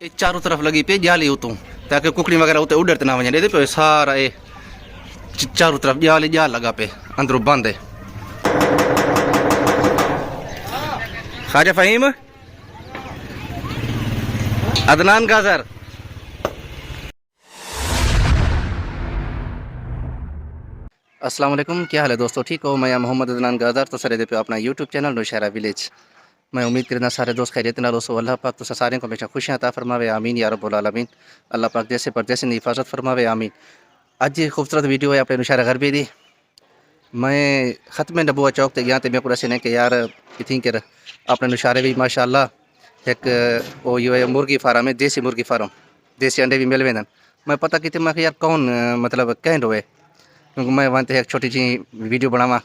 ये चारों तरफ लगी पे जाली उतों ताकि कुकड़ी वगैरह उते उड़ते ना वजन पे सारा ये चारों तरफ जाली जाल लगा पे अंदरों बंद है। ख्वाजा फहीम अदनान गाजर अस्सलाम वालेकुम, क्या हाल है दोस्तों? ठीक हो? मैं मोहम्मद अदनान गाजर तो सर पे अपना यूट्यूब चैनल नौशहरा विलेज। मैं उम्मीद करना सारे दोस्त खैरियत नाल हो। अल्लाह पाक तो सारे को हमेशा खुशियां अता फरमावे, आमीन या रब्बुल आलमीन। अल्लाह पाक जैसे पर जैसे हिफाजत फरमावे, आमीन। आज ये खूबसूरत वीडियो है अपने नौशहरा घर भी दी। मैं ख़त्म नबुआ चौक तक गया तो मेरे को ऐसे कि यार इतनी कर अपने नौशहरे भी माशाअल्लाह एक वो ये मुर्गी फार्म है, देसी मुर्गी फार्म, देसी अंडे भी मिल वेंदन। मैं पता कि मैं यार कौन मतलब कैंड हुए, क्योंकि मैं वहाँ एक छोटी सी वीडियो बनावा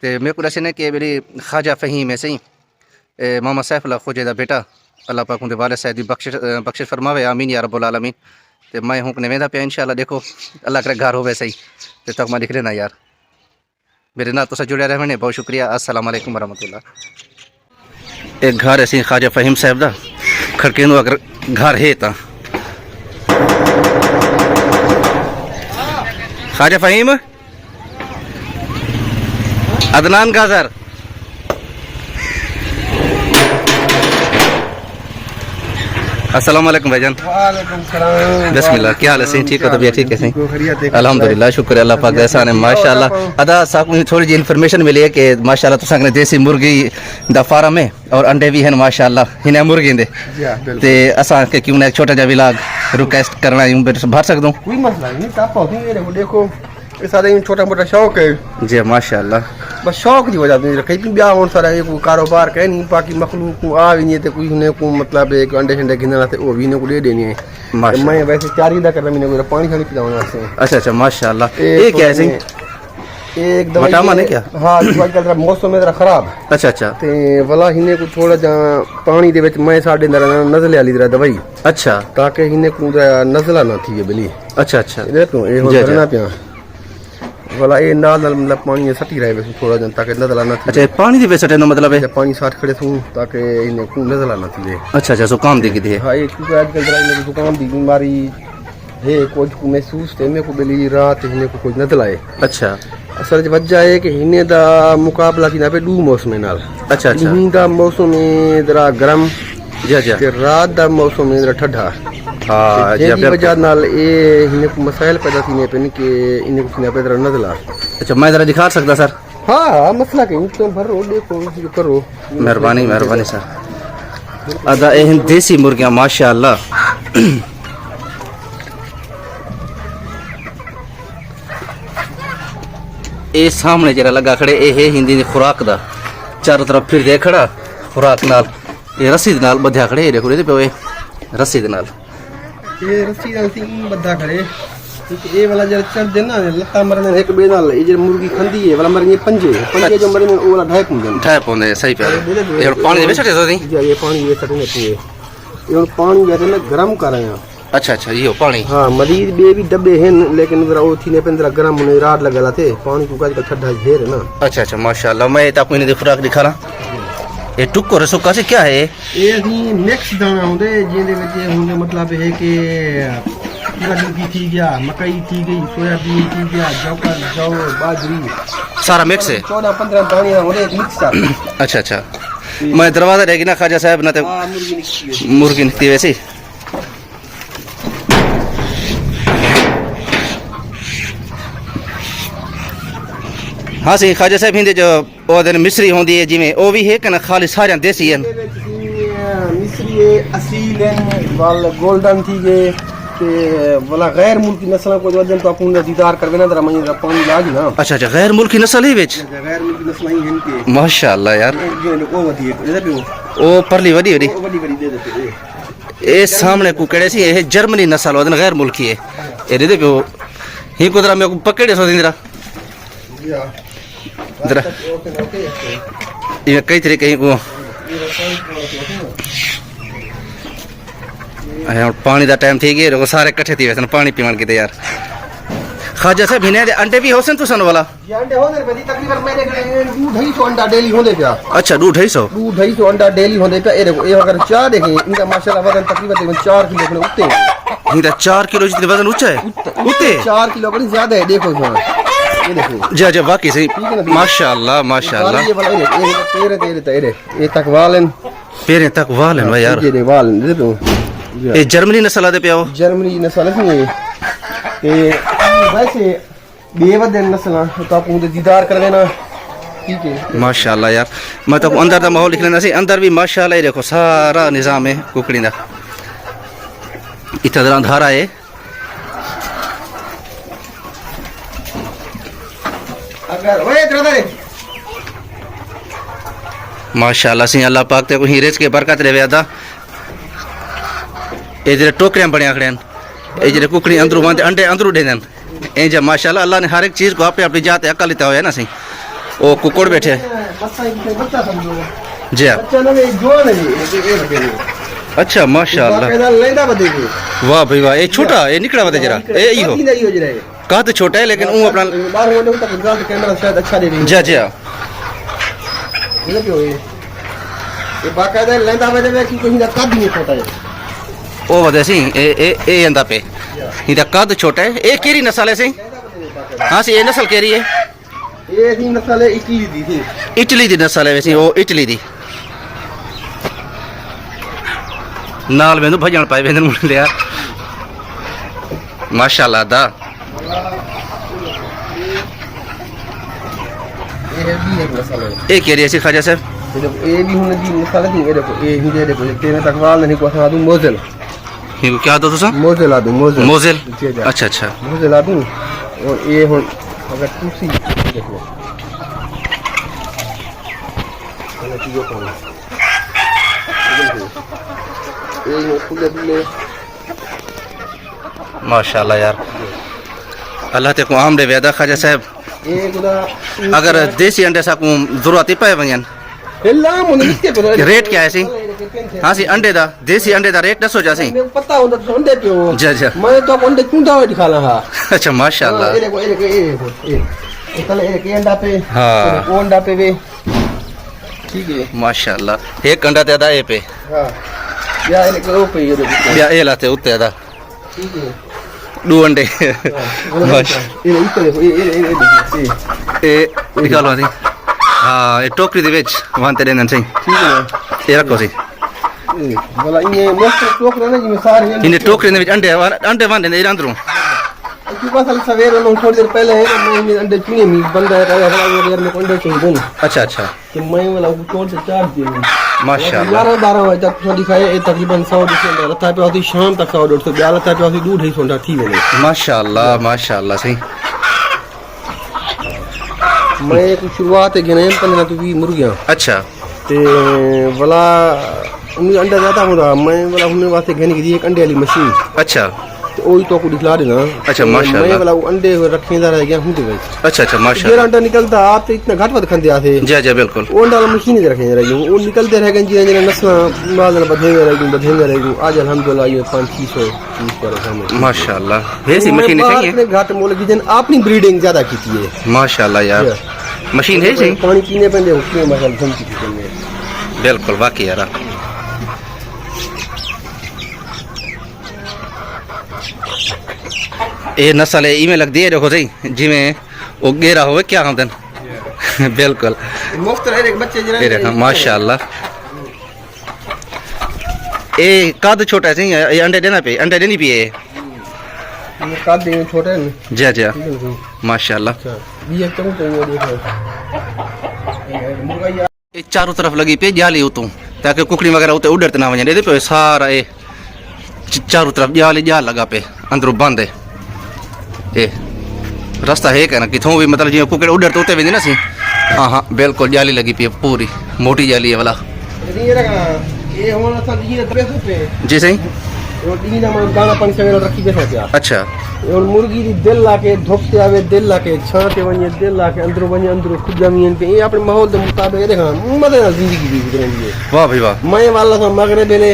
तो मेरे को ऐसे कि मेरी ख्वाजा फहीम है सही मोहम्मद सैफुल्लाह खोजे दा बेटा, अल्लाह पाक उनके वालिद साहब दी बख्शिश फरमावे, आमीन या रब्बुल आलमीन। तो मैं हूँ वेंदा पे इंशाअल्लाह, देखो अल्लाह करे घर होवे सही तो तक मैं दिख लेना यार। मेरे नाल तुसा जुड़े रहने बहुत शुक्रिया। अस्सलाम वालेकुम वरहमतुल्लाह। एक घर ऐसी ख्वाजा फहीम साहब दा खड़केनू अगर घर है तो ख्वाजा फहीम अदनान गाजर अस्सलाम वालेकुम भाईजान। वालेकुम सलाम। बिस्मिल्लाह, क्या हाल है? सही ठीक हो? तबीयत ठीक है? सही अल्हम्दुलिल्लाह, शुक्र है अल्लाह पाक का एहसान है माशाअल्लाह। अदा साहब मुझे थोड़ी जी इन्फॉर्मेशन मिली है कि माशाअल्लाह तुसा ने देसी मुर्गी दा फार्म है और अंडे भी हैं माशाअल्लाह इन्हें मुर्गी दे ते असा के क्यों ना एक छोटा जा व्लॉग रिक्वेस्ट करना यूं भर सकदा हूं? कोई मसला नहीं, आप पहुंचे देखो ये सारा छोटा मोटा शौक है जी माशाअल्लाह। बस शौक की वजह से कहीं भी ब्याह सारा ये कारोबार कह नहीं बाकी मखलूक को आ भी नहीं तो कोई ने को मतलब एक अंडे शंडे गिनना थे वो भी ने को दे देनी है। मैं वैसे चार दा करना मैंने पानी खानी पिलाने वास्ते। अच्छा अच्छा माशाअल्लाह। ये क्या है सही? एक दवाई है क्या? हाँ, दवाई का मौसम है खराब। अच्छा अच्छा ते वाला हिने को थोड़ा जा पानी दे विच मैं साडे अंदर नज़ले वाली तरह दवाई। अच्छा, ताकि हिने को नज़ला ना थी बिली। अच्छा अच्छा, देखो ये हो करना पिया वाला ये नाल मतलब पानी सटी रहे बस थोड़ा जन ताकि नज़ला ना थी। अच्छा, पानी दे विच सटे मतलब है पानी साथ खड़े थू ताकि इने को नज़ला ना थी। अच्छा अच्छा, जुकाम दी की हां ये क्योंकि आजकल जरा इने जुकाम दी बीमारी है कुछ को महसूस थे में को बिली रात हिने को कुछ नज़ला है। अच्छा, असल वजह है कि हिने दा मुकाबला थी ना पे दू मौसम नाल। अच्छा अच्छा, हिने दा मौसम जरा गर्म जी जी ते रात दा मौसम जरा ठंडा। हां जी, अब वजह नाल ए हिने को मसाइल पैदा थीने पे कि इने को ना पे जरा नज़ला। अच्छा, मैं जरा दिखा सकदा सर? हां मसला के तो भरो देखो ये करो, मेहरबानी मेहरबानी सर। अदा ए देसी मुर्गियां माशाअल्लाह। ये सामने जरा लगा खड़े ये है हिंदी दी खुराक दा, चारों तरफ फिर दे खड़ा खुराक नाल ये रस्सी दे नाल बध्या खड़े। ये देखो ये पे रस्सी दे नाल ये रस्सी नाल ती बद्धा खड़े क्योंकि ये वाला जरा चढ़ देना लत्ता मरने एक बे नाल ये जो मुर्गी खंदी है वाला मरने पंजे जो मरने ओ वाला ढाई पौंदे सही पे। ये पानी दे छटे तो नहीं ये पानी ये छटने चाहिए ये पानी जैसे मैं गरम कर रहा हूं। अच्छा अच्छा, ये पानी हाँ मरीज बे भी डब्बे हैं लेकिन जरा वो थी ने पे जरा गरम होने रात लगला थे पानी को का ठंडा घेर है ना। अच्छा अच्छा माशाल्लाह। मैं तो आपको इन्हें खुराक दिखा रहा। ये टुक्को रसुका से क्या है? ये नी मिक्स दाना होंदे जिंदे विच होंदे मतलब है कि सूरजमुखी थी गया, मकई थी गई, सोयाबीन थी गया, जौ बाजरी सारा मिक्स है। 14-15 दाने होंदे मिक्स। अच्छा अच्छा, मैं दरवाजा देगी ना ख्वाजा साहब ना तो मुर्गी निकती वैसे। हाँ सही ख्वाजा साहब हिंदे जो वो दिन मिस्री होंदी है जिमें वो भी है कि ना खाली सारे देसी है? मिस्री है असील है वाल गोल्डन थी गए ते वाला गैर मुल्की नस्ल को जो दिन तो अपन दीदार करवे ना जरा मैं पानी लाग ना। अच्छा अच्छा, गैर मुल्की नस्ल है विच? गैर मुल्की नस्ल ही हैं के माशाअल्लाह यार। ओ वदी है ओ परली वदी वदी दे देते ए सामने को केड़े सी ये जर्मनी नस्ल वदन गैर मुल्की है। ए दे पे ही को जरा मैं पकड़े सो दिंदरा जरा ये कई तरीके को पानी का टाइम थी गया सारे कट्ठे थी वैसे पानी पीवन की यार। ख्वाजा साहब हिने दे अंडे भी होसन तुसन वाला ये अंडे होंदे पे तकरीबन मेरे घरे 250 अंडा डेली होंदे पिया। अच्छा 250 250 अंडा डेली होंदे पे। ए देखो ये अगर चाह देखें इनका माशाल्लाह वजन तकरीबन 4 किलो के ऊपर है। हिंदा 4 किलो जितने वजन ऊंचा है उते 4 किलो पर ज्यादा है। देखो इसमें ये देखो जी जी वाकई सही माशाल्लाह माशाल्लाह। ये वाला ये तेरे ये तक वालन पेरे तक वालन भाई यार ये वालन दे दो। ये जर्मनी नस्ल दे पे आओ जर्मनी नस्ल है ते वैसे बेवदन नस्ल तो आप उनके दीदार कर देना ठीक है माशाल्लाह यार। मैं तो अंदर दा माहौल दिख लेना सी अंदर भी माशाल्लाह ये देखो सारा निजाम है कुकड़ी दा इतना धारा है। अगर ओए इधर माशाल्लाह सी अल्लाह पाक ते को हीरेज के बरकत रे वेदा ए जरे टोकरियां बणिया खड़े ए जरे कुकड़ी अंदरू वंदे अंडे अंदरू देन ए जे माशाल्लाह अल्लाह ने हर एक चीज को अपनी अपनी जात अकल लिता हुआ है ना सी ओ कुकड़ बैठे बच्चा समझो जी हाँ। बच्चा ना जो नहीं अच्छा माशाल्लाह लेंदा बदेगी वाह भाई वाह ये छोटा ये निकला बता जरा ए ई हो नहीं हो जरा कहा तो छोटा है लेकिन वो अपना बाहर होने तक रिजल्ट कैमरा शायद अच्छा दे रही जी जी ये क्यों ये बाकायदा लेंदा बदे की कोई ना कद नहीं छोटा है ओ बता सी ए अंदा पे इधर कद छोटा है ए केरी नस्ल है सी हां सी ये नस्ल केरी है ये दी नस्ल है इटली दी थी इटली दी नस्ल है वैसे वो इटली दी नाल में तो भजन पाए वेंदन मुंडे यार माशाल्लाह दा ये भी एक नस्ल है ए केरी ऐसी ख्वाजा साहब ये भी होने दी नस्ल है ये देखो ये ही देखो तेरे तक वाल नहीं को सादू मोजल ये क्या दो तुसा मोजल आदू मोजल मोजेल अच्छा अच्छा मोजल आदू और ये हो अगर तुसी देखो ये चीजों को ये खुले खुले माशाल्लाह यार अल्लाह ते को आम दे वेदा ख्वाजा साहब ये गुदा अगर देसी अंडे सा को जरूरत पाए वजन एला मुने इसके को रेट क्या है सी हां सी अंडे दा देसी अंडे दा रेट दसो जा सी मेरे पता होता तो अंडे पियो जी जी मैं तो अंडे चुंदा हुआ दिखाना हां अच्छा माशाल्लाह ये देखो ये तले ये अंडा पे हाँ। वो अंडा पे भी ठीक है माशाल्लाह एक अंडा ते दा ए पे हां या ये करो पे ये देखो या ए लाते उत्ते दा ठीक है दो अंडे माश ये इको देखो ये देखो ए निकालो सी हां ये टोकरी दे विच वंते देन सही ठीक है ये रखो सी वाला ये मस्त टोकरा ना जी सारे इन टोकरी दे विच अंडे अंडे वंदे ने अंदरू की बात सवेरे लो थोड़ी देर पहले है मैं अंडे चुने मी बंदा है यार में अंडे चाहिए अच्छा अच्छा कि मैं वाला वो कौन से चार दिन माशाल्लाह 11-12 बजे तक थोड़ी खाए ये तकरीबन 100 डिसेंबर लता पे होती शाम तक 100-150 ब्याह लता पे होती दूध ही सोंडा थी वेले माशाल्लाह माशाल्लाह सही मैं एक शुरुआत है गिने 15 तो 20 मुर्गियां अच्छा ते वाला उन्हें अंडा जाता हूं मैं वाला उन्हें वास्ते घेने की दी एक अंडे वाली मशीन अच्छा तो ओही तो को दिखला देना अच्छा माशाल्लाह मैं वाला अंडे रखे जा रह गया हूं तो अच्छा अच्छा ये माशाल्लाह अंडा निकलता आप तो इतना घाट खंदे आथे जी जी बिल्कुल वो अंडा मशीन रखे रह गई वो निकलते रह गए जिने नस्ल माल बधेंगे रह गई आज अल्हम्दुलिल्लाह ये 500 पर है माशाल्लाह वैसी मशीन चाहिए अपने घाट मोल की जन अपनी ब्रीडिंग ज्यादा की है माशाल्लाह यार मशीन है सही पानी पीने पे उसमें मसाला धमकी की बिल्कुल वाकई यार ये नस्ल है इमें लगती है देखो सही जिमें वो गेरा होवे क्या हम दिन बिल्कुल मुफ्त रह एक बच्चे जरा ये देखो माशाल्लाह ये कद छोटा है सही ये अंडे देना पे अंडे देनी पिए ये काट दे छोटे हैं जी जी माशाल्लाह ये चंग तो वो देखो मुर्गा ये चारों तरफ लगी पे जाली उतों ताकि कुकड़ी वगैरह उते उड़ते ना वजन दे पे सारा ये चारों तरफ जाली जाल लगा पे अंदरों बंद है ये रास्ता है क्या ना किथों भी मतलब जो कुकड़ उड़ते उते वेंदी ना सी हाँ हाँ बिल्कुल जाली लगी पी पूरी मोटी जाली है वाला ये रखा ये होना था ये ड्रेस पे जी सही वो दी ना मैं दाना पानी सवेरे रखी बैठा क्या अच्छा और मुर्गी दी दिल लाके धोपते आवे दिल लाके छाते वने दिल लाके अंदर खुद जमीन पे ये अपने माहौल के मुताबिक देखा मजे ना जिंदगी जी गुजरनी है वाह भाई वाह मैं वाला सा मगरे बेले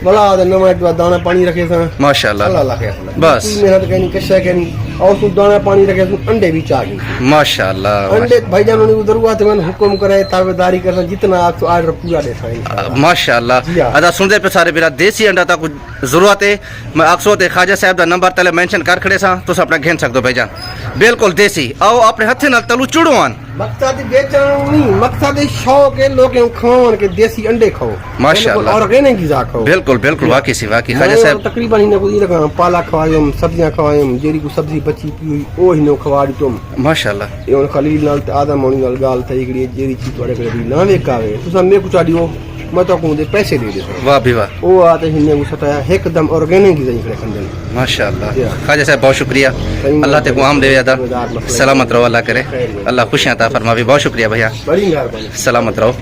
भला आदे नवा एक दाना पानी रखे सा माशाल्लाह अल्लाह अल्लाह के बस। कोई मेहनत करनी कशा करनी और सु दाना पानी रखे सु अंडे भी चाही माशाल्लाह अंडे भाईजान ने उधर हुआ तो मैंने हुक्म करे ताबेदारी करना जितना आप तो ऑर्डर पूरा दे साईं माशाल्लाह जी हाँ। अदा सुनते पे सारे बिरा देसी अंडा तक जरूरत है मैं अक्सर ते ख्वाजा साहब दा नंबर तले मेंशन कर खड़े सा तुस अपना घेन सकदो भाईजान बिल्कुल देसी आओ अपने हथे नाल तलू चुड़वान मकसद बेचण नहीं मकसद शौक है लोग खावन के देसी अंडे खाओ माशाल्लाह। और कहने की जा खाओ बिल्कुल बिल्कुल वाकई सी वाकई ख्वाजा मैं साहब तकरीबन इन्हें को ये लगा पाला खवायम सब्जियां खवायम जेरी को सब्जी बची पी हुई ओ हिनो खवा दी तुम माशाल्लाह ये उन खलील नाल ते आदम होनी नाल गाल थई हिकड़ी जेरी चीज तोड़े करे भी ना वेकावे तुसा मे को चाडियो मैं तो को दे पैसे दे दे वाह भी वाह ओ आते हिने को सताया एकदम ऑर्गेनिक की जई खंदन माशाल्लाह जी। ख्वाजा साहब बहुत शुक्रिया अल्लाह ते को आम दे अदा सलामत रहो अल्लाह करे अल्लाह खुशियां अता फरमावे बहुत शुक्रिया भैया बड़ी मेहरबानी सलामत रहो